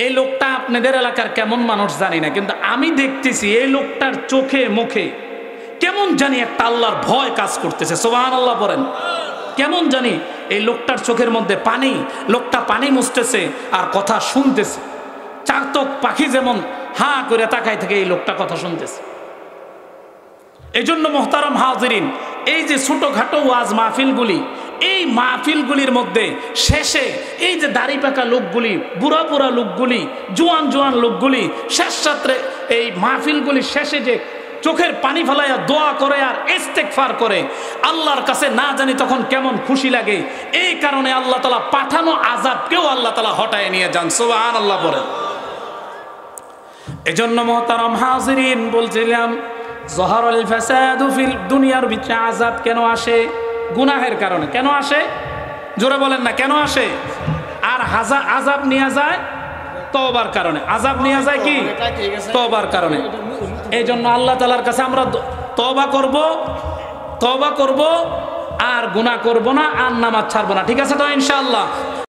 এই লোকটা আপনাদের এলাকার কেমন মানুষ জানি না, কিন্তু আমি দেখতেছি এই লোকটার চোখে মুখে কেমন জানি একটা আল্লাহর ভয় কাজ করতেছে। সুবহানাল্লাহ বলেন। কেমন জানি এই লোকটার চোখের মধ্যে পানি, লোকটা পানি মুছতেছে আর কথা শুনতেছে। চাতক পাখি যেমন হা করে তাকায় থেকে এই লোকটা কথা শুনতেছে। এই জন্য মোহতারাম হাজিরিন, এই যে ছোটখাটো ওয়াজ মাহফিলগুলি, এই মাহফিলগুলির মধ্যে শেষে এই যে দাড়ি পাকা লোকগুলি, বুড়া বুড়া লোকগুলি, জোয়ান জোয়ান লোকগুলি শেষ রাত্রে এই মাহফিলগুলির শেষে যে চোখের পানি ফেলাইয়া দোয়া করে আর ইস্তেগফার করে আল্লাহর কাছে, না জানি তখন কেমন খুশি লাগে। এই কারণে আল্লাহ তাআলা পাঠানো আযাবকেও আল্লাহ তাআলা হটায় নিয়ে যান। সুবহানাল্লাহ বলেন। এজন্য মুহতারাম হাজিরিন বলছিলাম, যহারুল ফাসাদু ফিল দুনিয়ার ভিতরে আযাব কেন আসে? গুনাহের কারণে। কেন আসে? জোরে বলেন না, কেন আসে? আর আযাব নিয়ে যায় তওবার কারণে। আযাব নিয়ে যায় কি? তওবার কারণে। এই জন্য আল্লাহ তাআলার কাছে আমরা তওবা করব, আর গুনাহ করব না, আর নামাজ ছাড়বো না। ঠিক আছে তো ইনশাআল্লাহ?